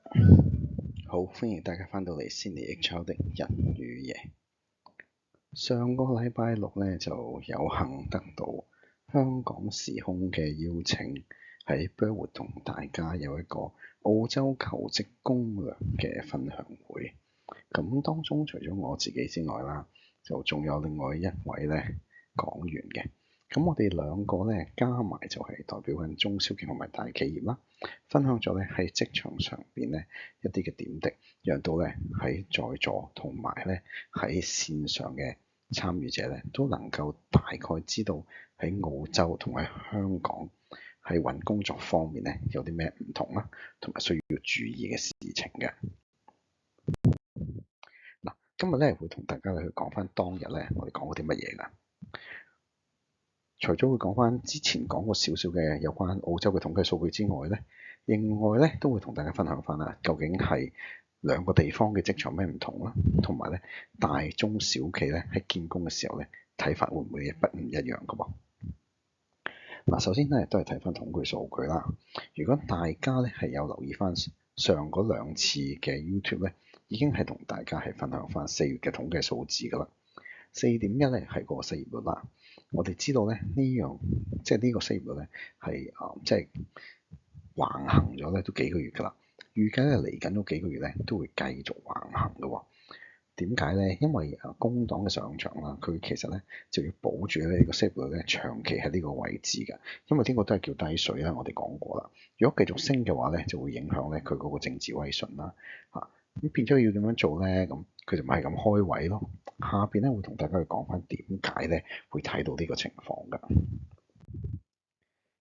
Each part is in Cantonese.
好，歡迎大家返到嚟先嚟益抄的人與嘢。上個禮拜六呢，就有幸得到香港時空嘅邀請，喺 Burwood 同大家有一個澳洲求職攻略嘅分享會。咁當中除咗我自己之外啦，就仲有另外一位呢講員嘅。咁我哋兩個呢，加埋就係代表緊中小企同埋大企業啦，分享咗呢喺職場上邊呢一啲嘅點滴，讓到呢喺在座同埋呢喺線上嘅參與者呢都能夠大概知道喺澳洲同埋香港喺揾工作方面呢有啲咩唔同啦，同埋需要注意嘅事情嘅。嗱，今日呢會同大家去講翻當日呢我哋講過啲乜嘢㗎。除咗會講翻之前講過少少嘅有關澳洲嘅統計數據之外呢，另外呢都會同大家分享翻啦，究竟係兩個地方嘅職場咩唔同啦，同埋呢大中小企呢喺見工嘅時候呢睇法會唔會唔一樣㗎喎？嗱，首先呢都係睇翻統計數據啦。如果大家呢係有留意翻上嗰兩次嘅 YouTube 呢，已經係同大家係分享翻4月嘅統計數字㗎啦。4.1呢係個失業率啦。我哋知道咧即係呢個失業率咧係即係橫行咗咧都幾個月㗎啦。預計咧嚟緊嗰幾個月咧都會繼續橫行嘅喎。點解咧？因為工黨嘅上場啦，佢其實咧就要保住呢個失業率咧長期喺呢個位置㗎。因為呢個都係叫低水啦，我哋講過啦。如果繼續升嘅話咧，就會影響咧佢嗰個政治威信啦。咁變咗要點樣做咧？咁佢就咪係咁開位咯。下邊咧會同大家去講翻點解咧會睇到呢個情況㗎。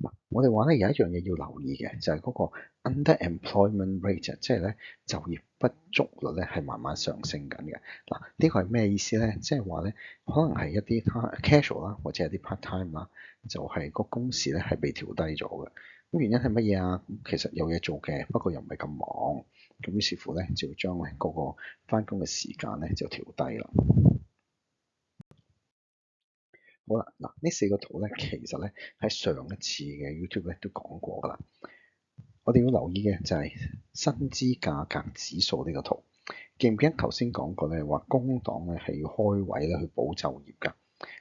嗱，我哋話咧有一樣嘢要留意嘅，就係嗰個 underemployment rate，即係咧就業不足率咧係慢慢上升緊嘅。嗱，呢個係咩意思咧？即係話咧可能係一啲 casual 啦，或者係啲 part time 啦，就係個工時咧係被調低咗嘅。咁原因係乜嘢啊？其實有嘢做嘅，不過又唔係咁忙。咁於是乎咧就要將咧嗰個返工嘅時間咧就調低啦。好啦，嗱呢4個圖咧，其實咧喺上一次嘅 YouTube 咧都講過㗎啦。我哋要留意嘅就係薪資價格指數呢個圖。記唔記得頭先講過咧，話工黨咧係要開位咧去保就業㗎。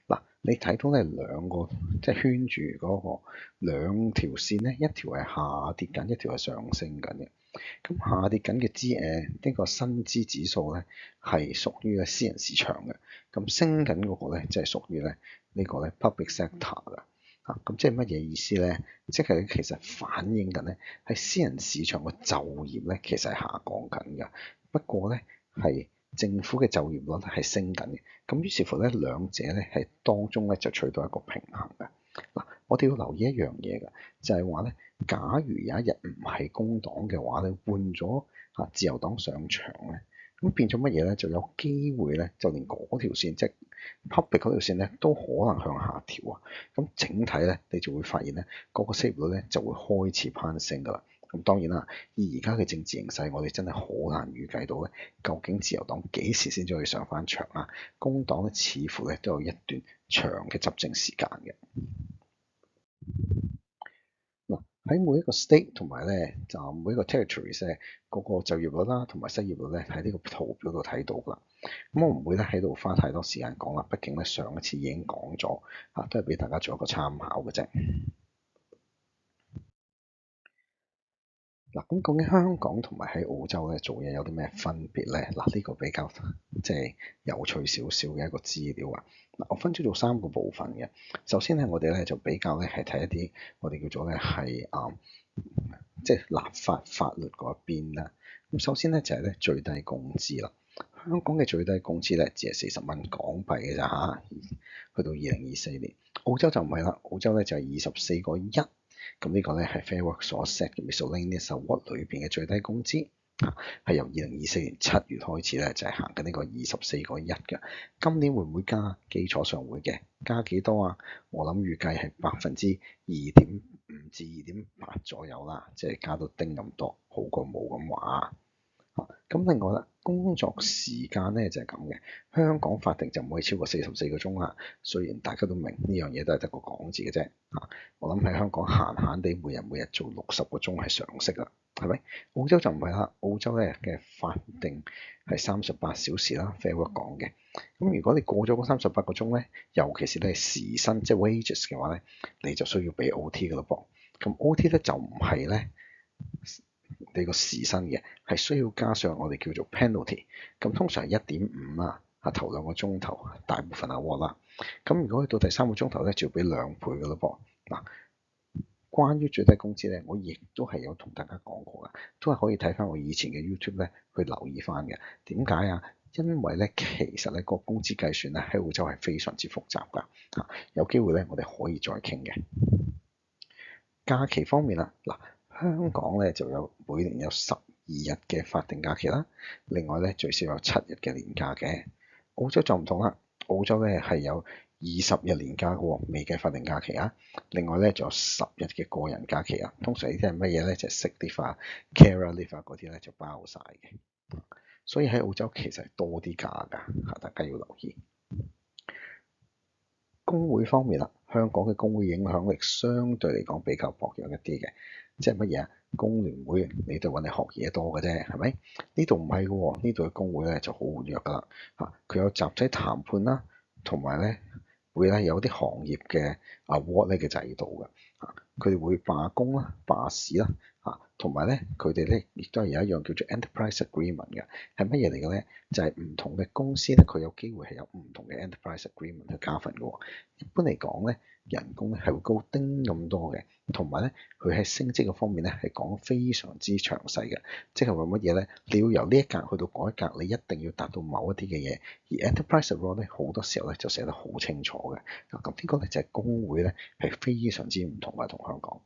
嗱，你睇到咧兩個即係圈住嗰個兩條線咧，一條係下跌緊，一條係上升緊嘅。咁下跌緊嘅呢個薪資指數咧係屬於咧私人市場嘅，咁升緊嗰個咧即係屬於咧呢個咧 public sector 㗎。咁即係乜嘢意思咧？即係其實反映緊咧係私人市場嘅就業咧其實係下降緊㗎，不過咧係政府嘅就業率係升緊嘅，咁於是乎咧兩者咧係當中咧就取到一個平衡嘅。嗱，我哋要留意一樣嘢㗎，就係話咧，假如有一日唔係工黨嘅話咧，換咗自由黨上場咧，咁變咗乜嘢咧？就有機會咧，就連嗰條線即係 public 嗰條線咧，都可能向下調啊。咁整體咧，你就會發現咧，嗰個失業率咧就會開始攀升㗎啦。咁當然啦，以而家嘅政治形勢，我哋真係好難預計到咧，究竟自由黨幾時先至可以上翻場啊？工黨咧似乎咧都有一段長嘅執政時間嘅。嗱，喺每一個 state 同埋咧就每一個 territories 咧嗰個就業率啦同埋失業率咧喺呢個圖表度睇到㗎啦。咁我唔會咧喺度花太多時間講啦，畢竟咧上一次已經講咗都係俾大家做一個參考嘅啫。嗱，咁究竟香港同埋喺澳洲咧做嘢有啲咩分別咧？嗱，呢個比較即係有趣少少嘅一個資料啊。嗱，我分咗做3個部分嘅。首先咧，我哋咧就比較咧係睇一啲我哋叫做咧係即係立法法律嗰一邊啦。咁首先咧就係咧最低工資啦。香港嘅最低工資咧只係40蚊港幣嘅咋嚇，去到2024年。澳洲就唔係啦，澳洲咧就係24.1。咁呢個咧係 Fair Work 所 set 嘅 Miscellaneous Award 裏邊嘅最低工資，係由2024年7月開始咧就係行緊呢個24.1嘅。今年會唔會加？基礎上會嘅，加幾多啊？我諗預計係2.5%至2.8%左右啦，即係加到丁咁多，好過冇咁話。咁另外啦，工作時間咧就係咁嘅。香港法定就唔可以超過44個鐘啦。雖然大家都明呢樣嘢都係得個講字嘅啫。我諗喺香港閒閒地每日做60個鐘係常識啦，係咪？澳洲就唔係啦，澳洲咧嘅法定係38小時啦，Fair Work 講嘅。咁如果你過咗嗰38個鐘咧，尤其是你係時薪即係 wages 嘅話咧，你就需要俾 OT 嘅咯噃。咁 OT 咧就唔係咧你個時薪嘅，係需要加上我哋叫做 penalty。咁通常係1.5啦，頭2個鐘頭大部分award啦。咁如果去到第3個鐘頭咧，就要俾2倍嘅咯噃。嗱，關於最低工資咧，我亦都係有同大家講過嘅，都係可以睇翻我以前嘅 YouTube 咧去留意翻嘅。點解啊？因為咧其實咧個工資計算咧喺澳洲係非常之複雜㗎。有機會咧我哋可以再傾嘅。假期方面啦，嗱，香港咧就有每年有12日嘅法定假期啦，另外咧最少有7日嘅年假嘅。澳洲就唔同啦，澳洲咧係有20日年假嘅喎，未計法定假期啊。另外咧仲有10日嘅個人假期啊。通常呢啲係乜嘢咧？就係 sick leave 啊、carer leave 啊嗰啲咧就包晒嘅。所以喺澳洲其實係多啲假㗎，大家要留意。工會方面啦，香港嘅工會影響力相對嚟講比較薄弱一啲嘅，即係乜嘢啊？工聯會你都揾你學嘢多嘅啫，係咪？呢度唔係嘅喎，呢度嘅工會咧就好活躍㗎啦。佢有集體談判啦，同埋咧會咧有啲行業嘅award嘅制度嘅。佢哋會罷工啦、罷市啦。同埋咧，佢哋咧亦都係有一樣叫做 enterprise agreement 嘅，係乜嘢嚟嘅咧？就係唔同嘅公司咧，佢有機會係有唔同嘅 enterprise agreement 去加份嘅喎。一般嚟講咧，人工咧係會高丁咁多嘅，同埋咧佢喺升職嘅方面咧係講非常之詳細嘅，即係話乜嘢咧？你要由呢一格去到嗰一格，你一定要達到某一啲嘅嘢，而 enterprise agreement 咧好多時候咧就寫得好清楚嘅。咁呢個咧就係工會咧係非常之唔同嘅，同香港。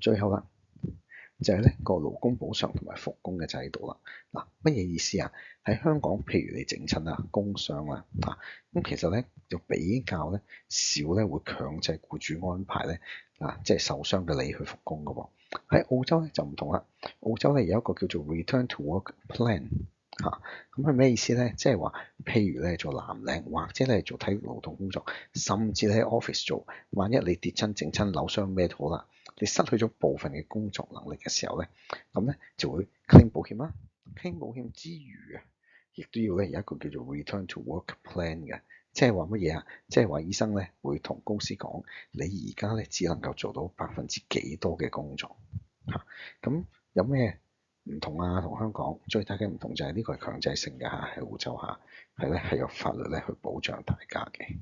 最後啦，就係咧個勞工補償同埋復工嘅制度啦。嗱，乜嘢意思啊？喺香港，譬如你整親啊、工傷啦，咁其實咧就比較咧少咧會強制僱主安排咧即係受傷嘅你去復工嘅喎。喺澳洲咧就唔同啦，澳洲咧有一個叫做 Return to Work Plan。咁係咩意思咧？即係話，譬如你係做藍領，或者你係做體力勞動工作，甚至你喺 office 做，萬一你跌親、整親、扭傷咩都好啦，你失去咗部分嘅工作能力嘅時候咧，咁咧就會 claim 保險啦。claim 保險之餘啊，亦都要咧有一個叫做 Return to Work Plan 嘅，即係話乜嘢啊？即係話醫生咧會同公司講，你而家咧只能夠做到幾多嘅工作。咁有咩唔同啊？同香港最大嘅唔同就係呢個係強制性嘅喺澳洲係有法律咧去保障大家嘅。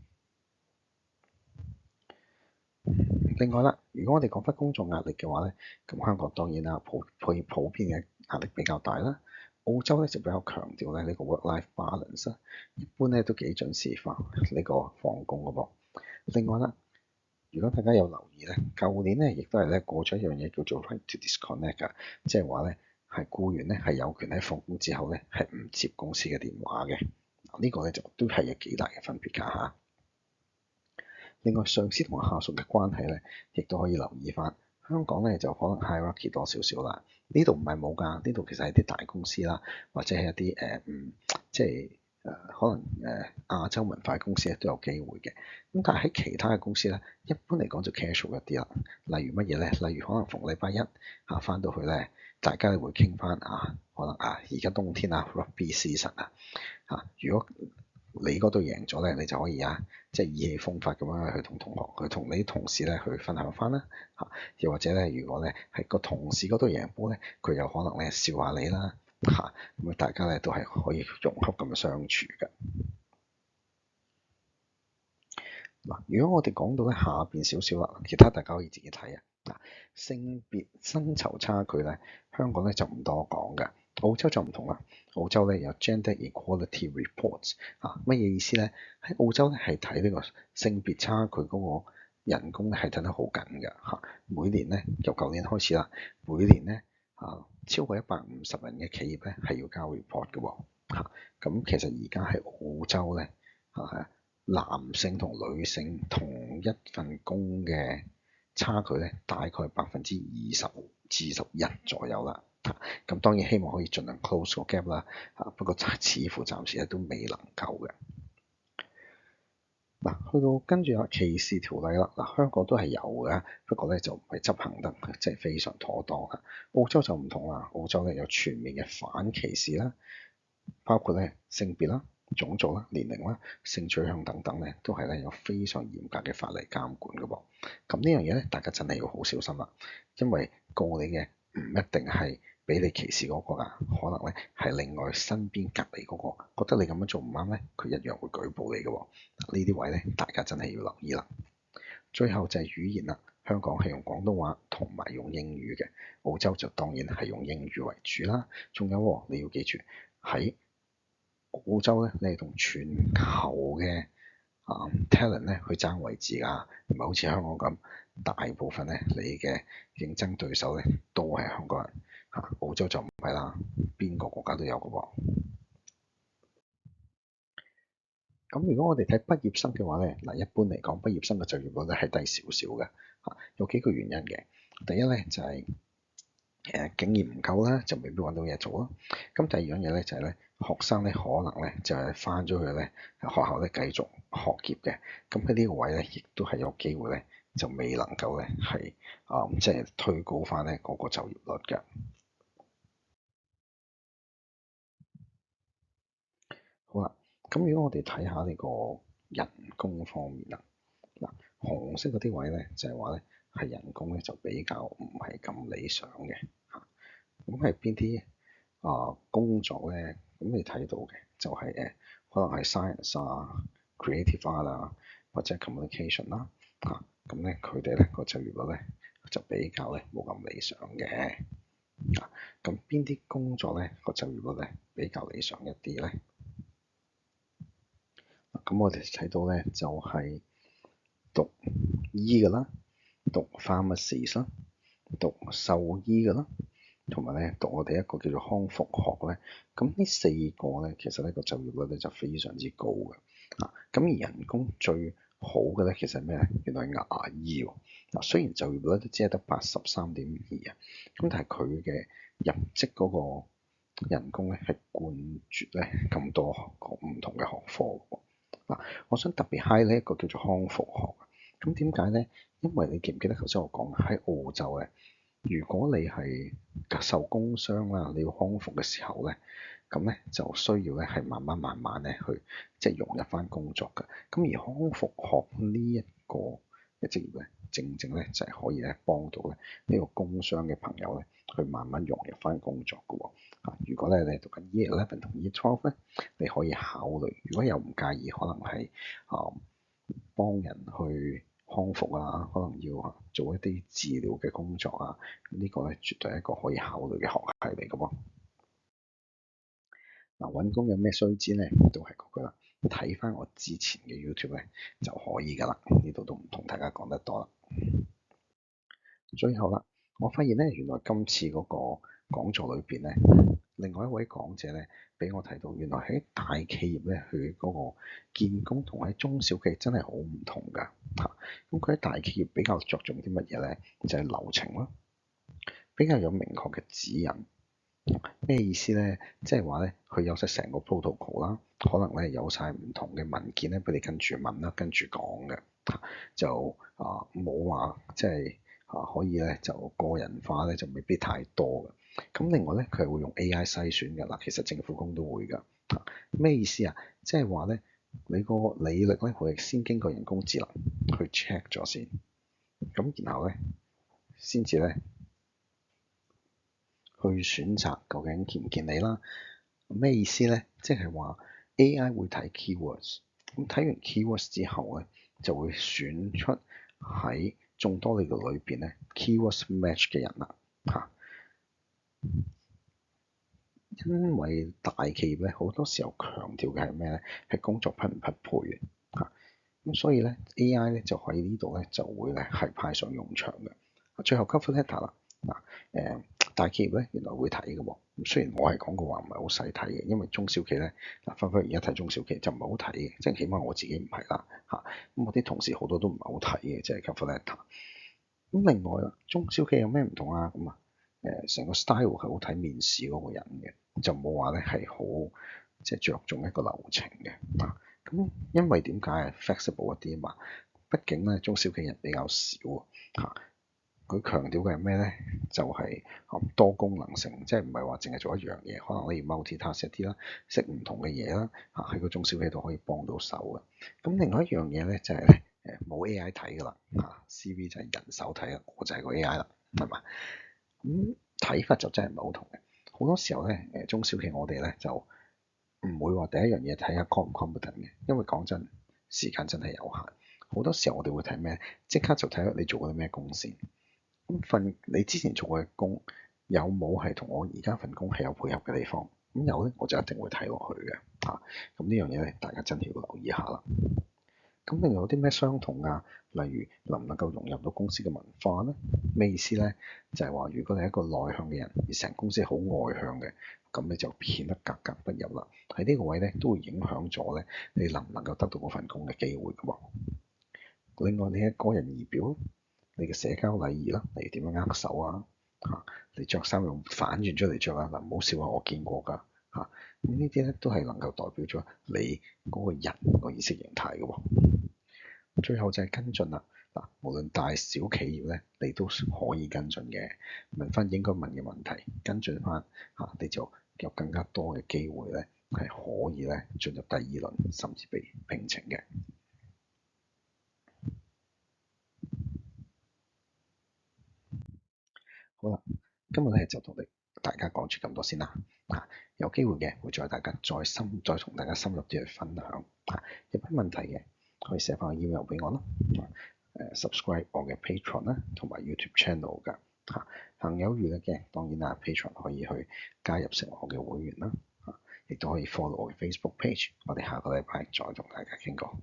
另外啦，如果我哋講翻工作壓力嘅話咧，咁香港當然啦普遍嘅壓力比較大啦。澳洲咧就比較強調咧呢個 work-life balance，一般咧都幾準時翻呢個放工嘅噃。另外啦，如果大家有留意咧，舊年咧亦都係咧過咗一樣嘢叫做 right to disconnect 㗎，即係話咧係僱員咧係有權喺放工之後咧係唔接公司嘅電話嘅。呢個咧就都係有幾大嘅分別㗎嚇。另外上司同下屬嘅關係咧，亦都可以留意翻。香港咧就可能 hierarchy 多少少啦，呢度唔係冇㗎，呢度其實係啲大公司啦，或者係一啲即係可能亞洲文化公司咧都有機會嘅。咁但係喺其他嘅公司咧，一般嚟講就 casual 一啲啦。例如乜嘢咧？例如可能逢禮拜一翻到去咧，大家會傾翻可能而家冬天rugby season 如果你嗰度贏咗咧，你就可以即係意氣風發咁樣去同同學、去同你啲同事咧去分享翻啦。又或者咧，如果咧係個同事嗰度贏波咧，佢有可能咧笑下你啦。咁大家咧都係可以融洽咁樣相處嘅。嗱，如果我哋講到咧下邊少少啦，其他大家可以自己睇啊。性別薪酬差距咧，香港咧就唔多講㗎。澳洲就唔同啦，澳洲咧有 Gender Equality Reports 乜嘢意思咧？喺澳洲咧係睇呢個性別差距嗰個人工咧係睇得好緊㗎。每年咧由舊年開始啦，每年咧超過150人嘅企業咧係要交 report 嘅喎。咁其實而家喺澳洲咧男性同女性同一份工嘅差距咧大概20%至21%左右啦。咁當然希望可以盡量 close 個 gap 啦，不過似乎暫時咧都未能夠嘅。去到跟住歧視條例啦，香港都係有嘅，不過咧就唔係執行得即係非常妥當啦。澳洲就唔同啦，澳洲咧有全面嘅反歧視啦，包括咧性別啦、種族啦、年齡啦、性取向等等咧，都係咧有非常嚴格嘅法例監管嘅喎。咁呢樣嘢咧，大家真係要好小心啦，因為告你嘅唔一定係俾你歧視嗰個啊，可能咧係另外身邊隔離嗰個覺得你咁樣做唔啱咧，佢一樣會舉報你嘅喎。呢啲位咧，大家真係要留意啦。最後就係語言啦，香港係用廣東話同埋用英語嘅，澳洲就當然係用英語為主啦。仲有你要記住喺澳洲咧，你係同全球嘅talent 咧去爭位置㗎，唔係好似香港咁，大部分咧你嘅競爭對手咧都係香港人嚇，澳洲就唔係啦，邊個國家都有嘅喎。咁如果我哋睇畢業生嘅話咧，一般嚟講，畢業生嘅就業率咧係低少少嘅嚇，有幾個原因嘅。第一咧就係經驗唔夠啦，就未必揾到嘢做啦。咁第二樣嘢咧就係咧，學生咧可能咧就係翻咗去咧學校咧繼續學業嘅，咁喺呢個位咧亦都係有機會咧就未能夠咧係即係推高翻咧嗰個就業率嘅。好啦，咁如果我哋睇下呢個人工方面啦，紅色嗰啲位咧就係話咧係人工咧就比較唔係咁理想嘅嚇。咁係邊啲工作咧？咁你睇到嘅就係可能係 science 啊、creative art 啊，或者 communication 啦嚇。咁咧佢哋咧個就業率咧就比較咧冇咁理想嘅。咁邊啲工作咧個就業率咧比較理想一啲咧？咁我哋睇到咧就係讀醫嘅啦，讀 pharmacy 啦，讀獸醫嘅啦，同埋咧讀我哋一個叫做康復學咧。咁呢四個咧，其實呢個就業率咧就非常之高嘅。咁而人工最好嘅咧，其實係咩咧？原來係牙醫喎。雖然就業率都只係得83.2啊，咁但係佢嘅入職嗰個人工咧係冠絕咧咁多唔同嘅學科喎。我想特別 high 呢一個叫做康復學。咁點解咧？因為你記唔記得頭先我講喺澳洲咧，如果你係受工傷啦，你要康復嘅時候咧，咁咧就需要咧係慢慢咧去即係融入翻工作嘅。咁而康復學呢一個嘅職業咧，正正咧就係可以咧幫到咧呢個工傷嘅朋友咧去慢慢融入翻工作嘅喎。如果咧你讀緊 Year 11同 Year 12咧，你可以考慮，如果又唔介意，可能係幫人去康復啊，可能要做一啲治療嘅工作啊，呢個咧絕對係一個可以考慮嘅學系嚟嘅喎。揾工有咩須知咧？都係嗰句啦，睇翻我之前嘅 YouTube 咧就可以㗎啦。呢度都唔同大家講得多啦。最後啦，我發現咧，原來今次嗰個講座裏邊咧，另外一位講者咧，俾我睇到，原來喺大企業咧，佢嗰個見工同喺中小企真係好唔同㗎嚇。咁佢喺大企業比較着重啲乜嘢咧？就係流程咯，比較有明確嘅指引。咩意思咧？即係話咧，佢有晒成個 protocol 啦，可能咧有晒唔同嘅文件咧，俾你跟住問啦，跟住講嘅，就冇話即係可以咧就個人化咧就未必太多嘅。咁另外咧，佢係會用 AI 篩選嘅嗱，其實政府工都會㗎。咩意思啊？即係話咧，你個履歷咧會先經過人工智能去 check 咗先，咁然後咧先至咧去選擇究竟見唔見你啦。咩意思咧？即係話 AI 會睇 keywords，咁睇完 keywords 之後咧，就會選出喺眾多你嘅裏邊咧 keywords match 嘅人啦嚇。因為大企業咧好多時候強調嘅係咩咧？係工作匹唔匹配嘅嚇。咁所以咧 AI 咧就喺呢度咧就會咧係派上用場嘅。最後 cover letter 啦大企業咧原來會睇嘅喎。雖然我係講過話唔係好細睇嘅，因為中小企咧分而家睇中小企就唔係好睇嘅，即係起碼我自己唔係啦嚇。咁我啲同事好多都唔係好睇嘅，即係 cover letter。咁另外啦，中小企有咩唔同啊？咁成個 style 係好睇面試嗰個人嘅，就冇話咧係好即係着重一個流程嘅。咁因為點解係 flexible 一啲啊嘛？畢竟咧中小企人比較少啊。佢強調嘅係咩咧？就係多功能性，即係唔係話淨係做一樣嘢，可能可以 multi-task 一啲啦，識唔同嘅嘢啦，喺個中小企度可以幫到手嘅。咁另外一樣嘢咧就係咧冇 AI 睇㗎啦，CV 就係人手睇啦，我就係個 AI 啦，係嘛？咁睇法就真係唔係好同嘅。好多時候咧中小企我哋咧就唔會話第一樣嘢睇下 competent 嘅，因為講真時間真係有限。好多時候我哋會睇咩？即刻就睇下你做過啲咩工先。咁你之前做過嘅工有冇係同我而家份工係有配合嘅地方？咁有咧，我就一定會睇落去嘅嚇。咁呢樣嘢咧，大家真係要留意下啦。咁另外有啲咩相同啊？例如能唔能夠融入到公司嘅文化咧？咩意思咧？就係話如果你係一個內向嘅人，而成公司好外向嘅，咁你就顯得格格不入啦。喺呢個位咧，都會影響咗咧你能唔能夠得到嗰份工嘅機會㗎喎。另外你嘅個人儀表，你嘅社交禮儀啦，例如點樣握手啊，你着衫用反轉出嚟着啊，嗱唔好笑啊，我見過㗎嚇。咁呢啲咧都係能夠代表咗你嗰個人個意識形態嘅喎。最後就係跟進啦，嗱無論大小企業咧，你都可以跟進嘅，問翻應該問嘅問題，跟進翻嚇，你就有更加多嘅機會咧係可以咧進入第二輪，甚至被聘請嘅。好啦，今日咧就同大家講住咁多先啦。有機會嘅會再同大家深入啲去分享。有咩問題嘅可以寫翻個 email 俾我啦。subscribe 我嘅 Patreon 啦，同埋 YouTube channel 㗎。行有餘力嘅，當然啦，Patreon 可以去加入成為我嘅會員啦。亦都可以 follow 我嘅 Facebook page。我哋下個禮拜再同大家傾過。